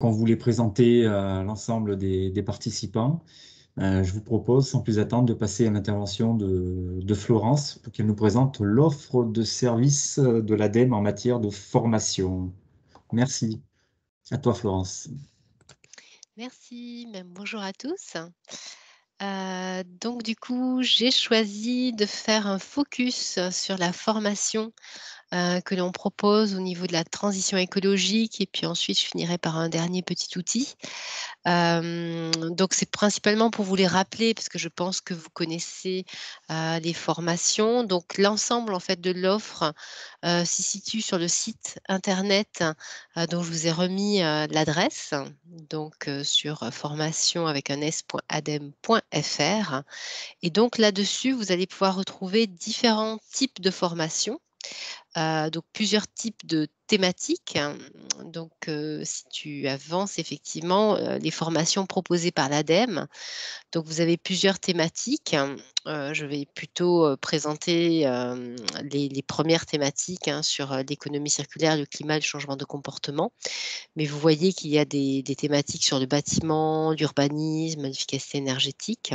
Quand vous les présentez à l'ensemble des participants, je vous propose, sans plus attendre, de passer à l'intervention de Florence pour qu'elle nous présente l'offre de service de l'ADEME en matière de formation. Merci. À toi, Florence. Merci, même bonjour à tous. Donc du coup, j'ai choisi de faire un focus sur la formation que l'on propose au niveau de la transition écologique et puis ensuite je finirai par un dernier petit outil. Donc c'est principalement pour vous les rappeler parce que je pense que vous connaissez, les formations. Donc l'ensemble en fait de l'offre, se situe sur le site internet, dont je vous ai remis, l'adresse. Donc, sur, formation avec un s.adem.fr et donc là-dessus, vous allez pouvoir retrouver différents types de formations. Donc plusieurs types de thématiques, donc si tu avances effectivement, les formations proposées par l'ADEME. Donc vous avez plusieurs thématiques, je vais plutôt, présenter, les 1 thématiques, sur, l'économie circulaire, le climat, le changement de comportement. Mais vous voyez qu'il y a des thématiques sur le bâtiment, l'urbanisme, l'efficacité énergétique.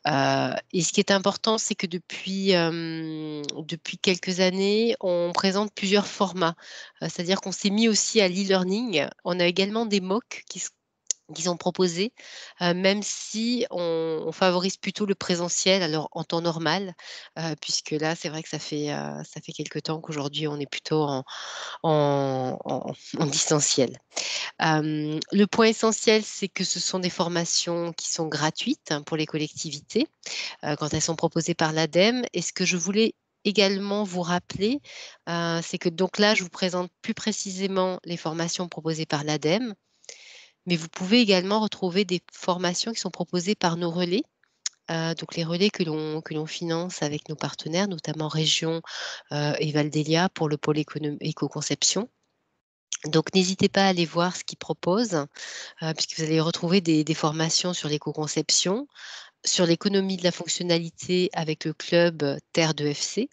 Et ce qui est important, c'est que depuis quelques années, on présente plusieurs formats. C'est-à-dire qu'on s'est mis aussi à l'e-learning. On a également des MOOC qui sont proposés, même si on favorise plutôt le présentiel, alors en temps normal, puisque là, c'est vrai que ça fait quelque temps qu'aujourd'hui on est plutôt en distanciel. Le point essentiel, c'est que ce sont des formations qui sont gratuites, pour les collectivités, quand elles sont proposées par l'ADEME et ce que je voulais également vous rappeler, c'est que donc là, je vous présente plus précisément les formations proposées par l'ADEME, mais vous pouvez également retrouver des formations qui sont proposées par nos relais, donc les relais que l'on finance avec nos partenaires, notamment Région, et Val-d'Elia pour le pôle éco-conception. Donc n'hésitez pas à aller voir ce qu'ils proposent, puisque vous allez retrouver des formations sur l'éco-conception, sur l'économie de la fonctionnalité avec le club, Terre de FC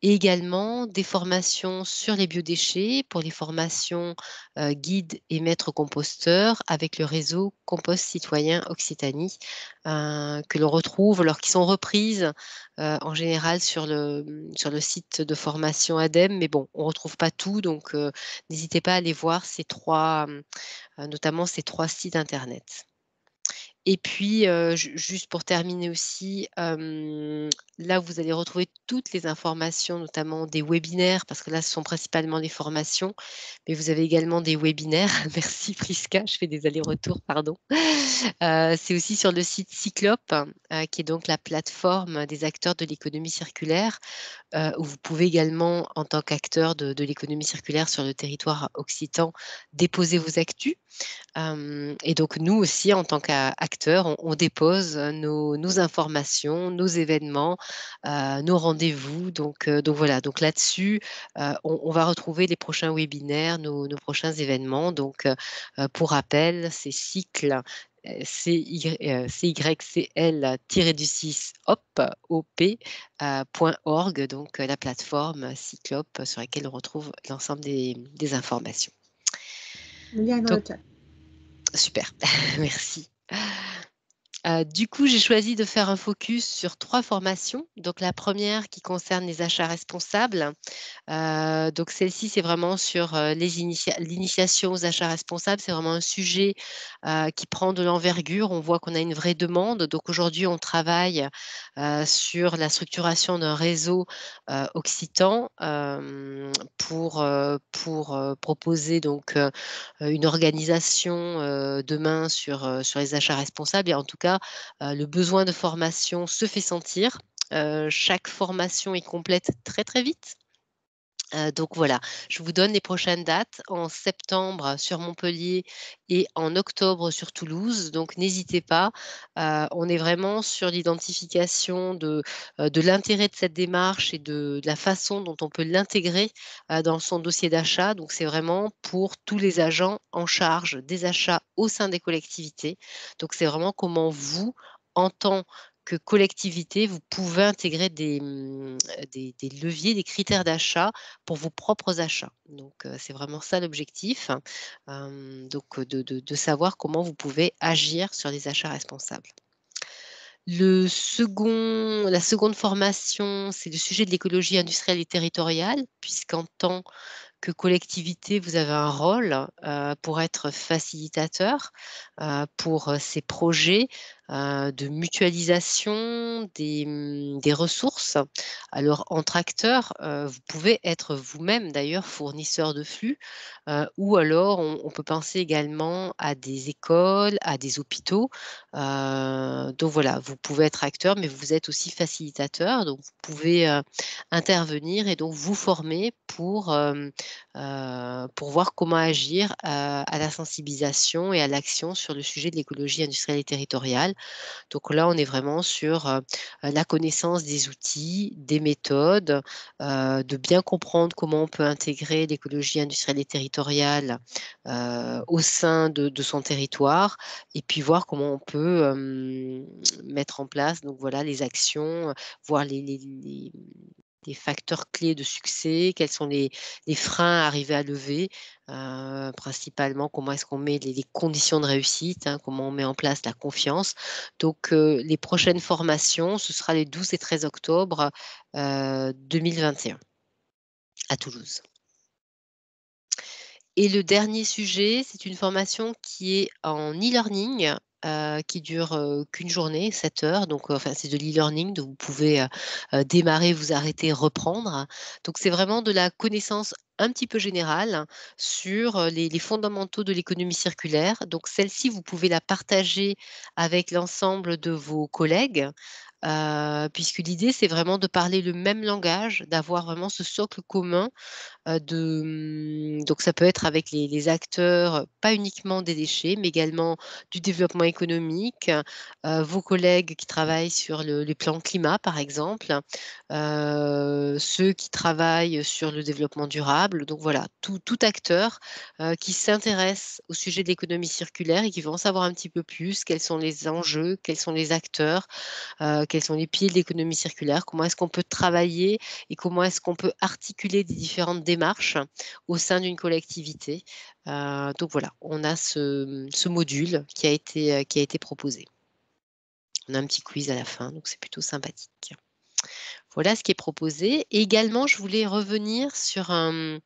et également des formations sur les biodéchets pour les formations, guides et maîtres composteurs avec le réseau Compost Citoyen Occitanie, que l'on retrouve alors qui sont reprises, en général sur le site de formation ADEME. Mais bon, on ne retrouve pas tout donc n'hésitez pas à aller voir ces 3, notamment ces 3 sites internet. Et puis, juste pour terminer aussi, là, vous allez retrouver toutes les informations, notamment des webinaires, parce que là, ce sont principalement des formations, mais vous avez également des webinaires. Merci Prisca, je fais des allers-retours, pardon. C'est aussi sur le site Cyclope, qui est donc la plateforme des acteurs de l'économie circulaire, où vous pouvez également, en tant qu'acteur de l'économie circulaire sur le territoire occitan, déposer vos actus. Et donc nous aussi en tant qu'acteurs, on dépose, nos informations, nos événements, nos rendez-vous donc voilà, donc là-dessus, on va retrouver les prochains webinaires, nos prochains événements donc pour rappel, c'est cycle, CYCL-du-6 OP, .org donc la plateforme Cyclope sur laquelle on retrouve l'ensemble des informations. Le lien est dans Donc le chat. super, merci. Du coup, j'ai choisi de faire un focus sur 3 formations. Donc la première qui concerne les achats responsables. Donc celle-ci, c'est vraiment sur, l'initiation aux achats responsables. C'est vraiment un sujet, qui prend de l'envergure. On voit qu'on a une vraie demande. Donc aujourd'hui, on travaille, sur la structuration d'un réseau, occitan, pour proposer donc, une organisation, demain sur les achats responsables et en tout cas, le besoin de formation se fait sentir. Chaque formation est complète très, très vite. Donc voilà, je vous donne les prochaines dates en septembre sur Montpellier et en octobre sur Toulouse. Donc n'hésitez pas, on est vraiment sur l'identification de l'intérêt de cette démarche et de la façon dont on peut l'intégrer, dans son dossier d'achat. Donc c'est vraiment pour tous les agents en charge des achats au sein des collectivités. Donc c'est vraiment comment vous, en tant que collectivité, vous pouvez intégrer des leviers, des critères d'achat pour vos propres achats. Donc, c'est vraiment ça l'objectif, donc de savoir comment vous pouvez agir sur les achats responsables. La seconde formation, c'est le sujet de l'écologie industrielle et territoriale, puisqu'en tant que collectivité, vous avez un rôle pour être facilitateur pour ces projets de mutualisation des ressources. Alors, entre acteurs, vous pouvez être vous-même d'ailleurs fournisseur de flux, ou alors on peut penser également à des écoles, à des hôpitaux. Donc voilà, vous pouvez être acteur, mais vous êtes aussi facilitateur, donc vous pouvez intervenir et donc vous former pour voir comment agir à la sensibilisation et à l'action sur le sujet de l'écologie industrielle et territoriale. Donc là, on est vraiment sur la connaissance des outils, des méthodes, de bien comprendre comment on peut intégrer l'écologie industrielle et territoriale au sein de son territoire, et puis voir comment on peut mettre en place donc voilà, les actions, voir les facteurs clés de succès, quels sont les freins à arriver à lever, principalement comment est-ce qu'on met les conditions de réussite, hein, comment on met en place la confiance. Donc, les prochaines formations, ce sera les 12 et 13 octobre 2021 à Toulouse. Et le dernier sujet, c'est une formation qui est en e-learning, qui dure qu'une journée, 7 heures. Donc, enfin, c'est de l'e-learning, donc vous pouvez démarrer, vous arrêter, reprendre. Donc, c'est vraiment de la connaissance un petit peu générale sur les fondamentaux de l'économie circulaire. Donc, celle-ci, vous pouvez la partager avec l'ensemble de vos collègues, puisque l'idée, c'est vraiment de parler le même langage, d'avoir vraiment ce socle commun donc ça peut être avec les acteurs, pas uniquement des déchets, mais également du développement économique, vos collègues qui travaillent sur les plans climat, par exemple, ceux qui travaillent sur le développement durable. Donc voilà, tout acteur qui s'intéresse au sujet de l'économie circulaire et qui veut en savoir un petit peu plus, quels sont les enjeux, quels sont les acteurs, quels sont les piliers de l'économie circulaire, comment est-ce qu'on peut travailler et comment est-ce qu'on peut articuler des différentes démarches au sein d'une collectivité. Donc voilà, on a ce module qui a été proposé. On a un petit quiz à la fin, donc c'est plutôt sympathique. Voilà ce qui est proposé. Et également, je voulais revenir sur un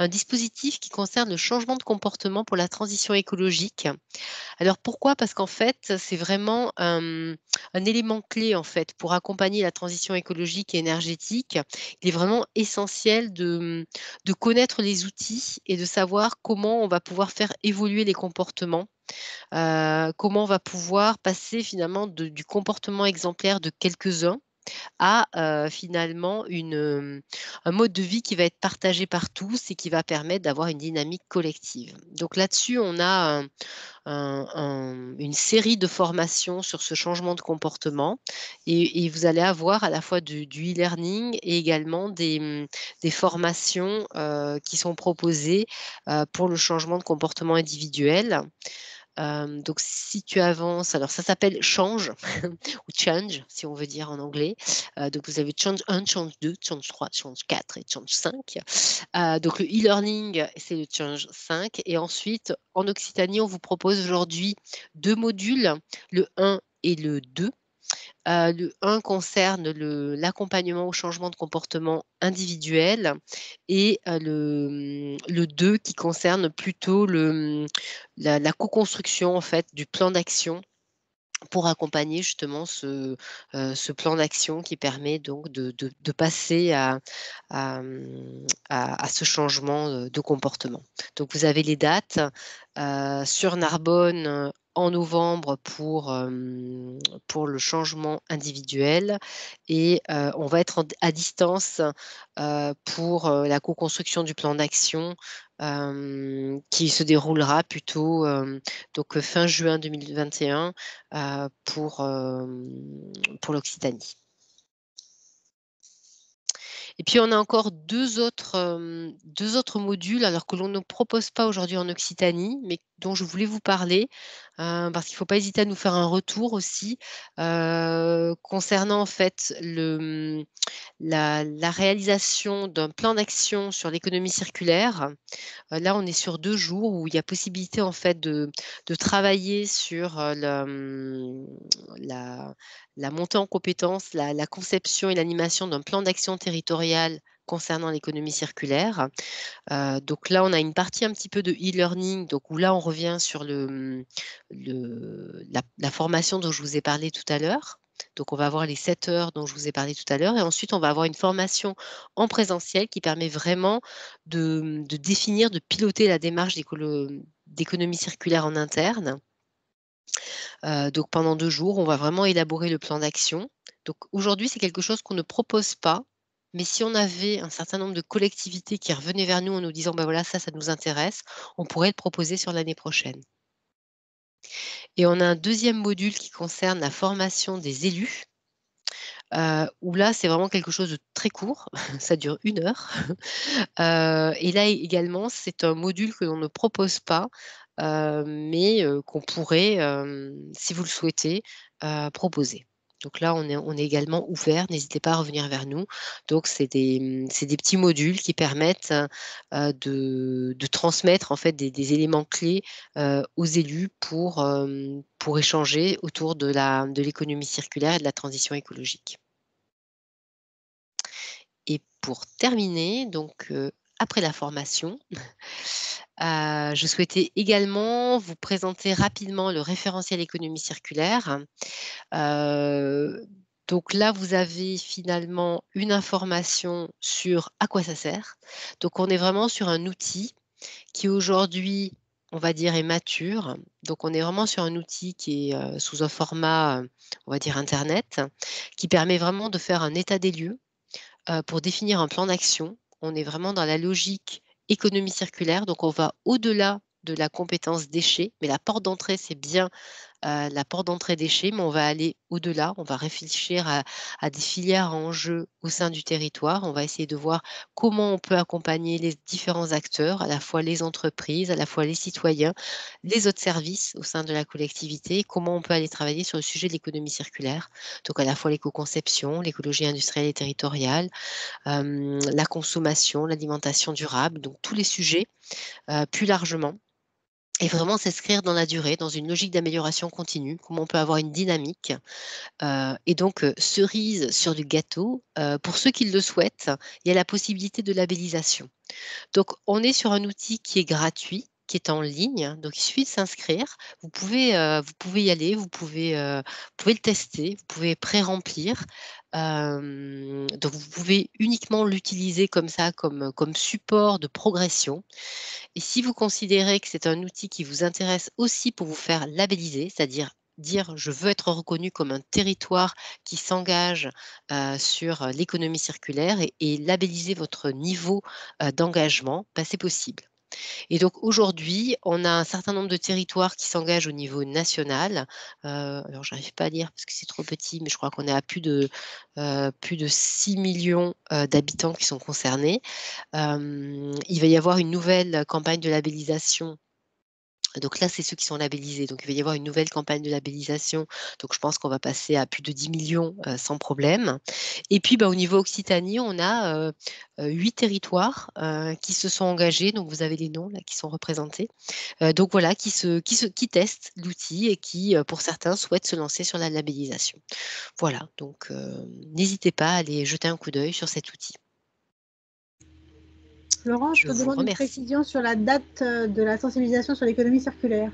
dispositif qui concerne le changement de comportement pour la transition écologique. Alors pourquoi? Parce qu'en fait, c'est vraiment un élément clé, en fait, pour accompagner la transition écologique et énergétique. Il est vraiment essentiel de connaître les outils et de savoir comment on va pouvoir faire évoluer les comportements, comment on va pouvoir passer finalement du comportement exemplaire de quelques-uns à finalement un mode de vie qui va être partagé par tous et qui va permettre d'avoir une dynamique collective. Donc là-dessus, on a une série de formations sur ce changement de comportement, et vous allez avoir à la fois du e-learning et également des formations qui sont proposées pour le changement de comportement individuel. Donc si tu avances, alors ça s'appelle Change ou Change si on veut dire en anglais. Donc vous avez Change 1, Change 2, Change 3, Change 4 et Change 5. Donc le e-learning, c'est le Change 5, et ensuite en Occitanie, on vous propose aujourd'hui 2 modules, le 1 et le 2. Le 1 concerne l'accompagnement au changement de comportement individuel, et le 2 qui concerne plutôt la co-construction en fait du plan d'action pour accompagner justement ce plan d'action qui permet donc de passer à ce changement de comportement. Donc vous avez les dates sur Narbonne en novembre pour le changement individuel, et on va être à distance pour la co-construction du plan d'action qui se déroulera plutôt donc fin juin 2021 pour l'Occitanie. Et puis on a encore deux autres modules, alors que l'on ne propose pas aujourd'hui en Occitanie, mais dont je voulais vous parler, parce qu'il ne faut pas hésiter à nous faire un retour aussi, concernant en fait la réalisation d'un plan d'action sur l'économie circulaire. Là, on est sur 2 jours où il y a possibilité en fait de travailler sur, la montée en compétences, la conception et l'animation d'un plan d'action territorial concernant l'économie circulaire. Donc là, on a une partie un petit peu de e-learning, donc où là, on revient sur la formation dont je vous ai parlé tout à l'heure. Donc, on va avoir les 7 heures dont je vous ai parlé tout à l'heure et ensuite, on va avoir une formation en présentiel qui permet vraiment de définir, de piloter la démarche d'économie circulaire en interne. Donc, pendant 2 jours, on va vraiment élaborer le plan d'action. Donc, aujourd'hui, c'est quelque chose qu'on ne propose pas, mais si on avait un certain nombre de collectivités qui revenaient vers nous en nous disant: «Bah, voilà, ça nous intéresse», on pourrait le proposer sur l'année prochaine. Et on a un deuxième module qui concerne la formation des élus, où là, c'est vraiment quelque chose de très court, ça dure 1 heure. Et là également, c'est un module que l'on ne propose pas, mais qu'on pourrait, si vous le souhaitez, proposer. Donc là, on est également ouvert, n'hésitez pas à revenir vers nous. Donc c'est des petits modules qui permettent, de transmettre en fait des éléments clés, aux élus pour échanger autour de l'économie circulaire et de la transition écologique. Et pour terminer, donc après la formation, je souhaitais également vous présenter rapidement le référentiel économie circulaire. Donc là, vous avez finalement une information sur à quoi ça sert. Donc on est vraiment sur un outil qui aujourd'hui, on va dire, est mature. Donc on est vraiment sur un outil qui est, sous un format, on va dire internet, qui permet vraiment de faire un état des lieux pour définir un plan d'action. On est vraiment dans la logique économie circulaire, donc on va au-delà de la compétence déchets, mais la porte d'entrée, c'est bien la porte d'entrée déchets, mais on va aller au-delà. On va réfléchir à des filières en jeu au sein du territoire. On va essayer de voir comment on peut accompagner les différents acteurs, à la fois les entreprises, à la fois les citoyens, les autres services au sein de la collectivité, comment on peut aller travailler sur le sujet de l'économie circulaire. Donc à la fois l'éco-conception, l'écologie industrielle et territoriale, la consommation, l'alimentation durable, donc tous les sujets, plus largement. Et vraiment s'inscrire dans la durée, dans une logique d'amélioration continue, comment on peut avoir une dynamique. Et donc, cerise sur du gâteau, pour ceux qui le souhaitent, il y a la possibilité de labellisation. Donc on est sur un outil qui est gratuit, qui est en ligne, donc il suffit de s'inscrire. Vous pouvez y aller, vous pouvez le tester, vous pouvez pré-remplir. Donc vous pouvez uniquement l'utiliser comme ça, comme support de progression. Et si vous considérez que c'est un outil qui vous intéresse aussi pour vous faire labelliser, c'est-à-dire dire: «Je veux être reconnu comme un territoire qui s'engage, sur l'économie circulaire» et labelliser votre niveau, d'engagement, bah, c'est possible. Et donc aujourd'hui, on a un certain nombre de territoires qui s'engagent au niveau national. Alors j'arrive pas à lire parce que c'est trop petit, mais je crois qu'on est à plus de 6 millions d'habitants qui sont concernés. Il va y avoir une nouvelle campagne de labellisation. Donc là, c'est ceux qui sont labellisés. Donc il va y avoir une nouvelle campagne de labellisation. Donc je pense qu'on va passer à plus de 10 millions sans problème. Et puis, bah, au niveau Occitanie, on a 8 territoires qui se sont engagés. Donc vous avez les noms là qui sont représentés. Donc voilà, qui testent l'outil et qui, pour certains, souhaitent se lancer sur la labellisation. Voilà, donc n'hésitez pas à aller jeter un coup d'œil sur cet outil. Laurent, je Je te vous demande une remercie. précision sur la date de la sensibilisation sur l'économie circulaire.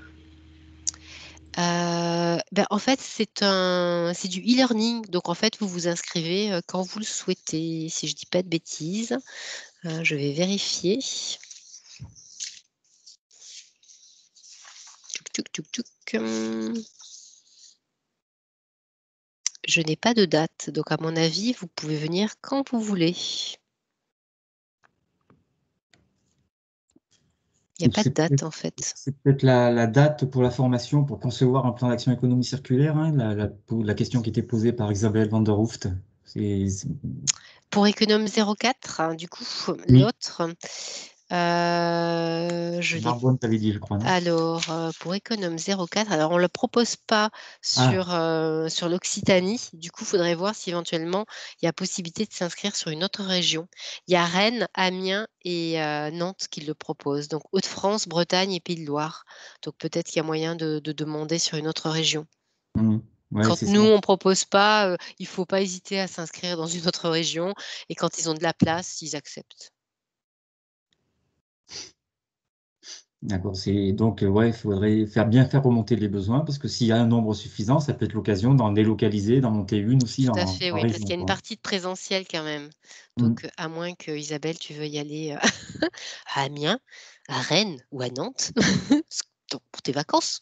En fait, c'est du e-learning, donc en fait, vous vous inscrivez, quand vous le souhaitez, si je dis pas de bêtises. Je vais vérifier. Tchouk, tchouk, tchouk, tchouk. Je n'ai pas de date, donc à mon avis, vous pouvez venir quand vous voulez. Il y a pas de date, en fait. C'est peut-être la date pour la formation pour concevoir un plan d'action économie circulaire, hein, la question qui était posée par Isabelle van der Hooft. C'est- Pour Econome 04, hein, du coup, Oui. l'autre, Je l'ai. Narbonne, tu avais dit, je crois, non? Alors, pour Économe 04, alors on ne le propose pas sur, sur l'Occitanie. Du coup, il faudrait voir si éventuellement il y a possibilité de s'inscrire sur une autre région. Il y a Rennes, Amiens et Nantes qui le proposent. Donc, Hauts-de-France, Bretagne et Pays de Loire. Donc, peut-être qu'il y a moyen de demander sur une autre région. Ouais, Quand c'est nous, ça. on ne propose pas, il ne faut pas hésiter à s'inscrire dans une autre région. Et quand ils ont de la place, ils acceptent. D'accord. Donc, ouais, il faudrait bien faire remonter les besoins parce que s'il y a un nombre suffisant, ça peut être l'occasion d'en délocaliser, d'en monter une aussi Tout à en fait, oui, parce région, qu'il y a une quoi. partie de présentiel quand même. Mm. Donc, à moins que Isabelle, tu veuilles aller à Amiens, à Rennes ou à Nantes pour tes vacances.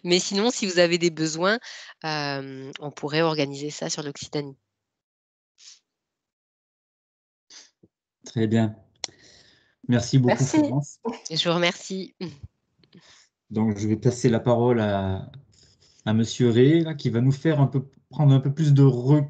Mais sinon, si vous avez des besoins, on pourrait organiser ça sur l'Occitanie. Très bien. Merci beaucoup, Merci. Florence. Je vous remercie. Donc, je vais passer la parole à Monsieur Ray, là, qui va nous faire prendre un peu plus de recul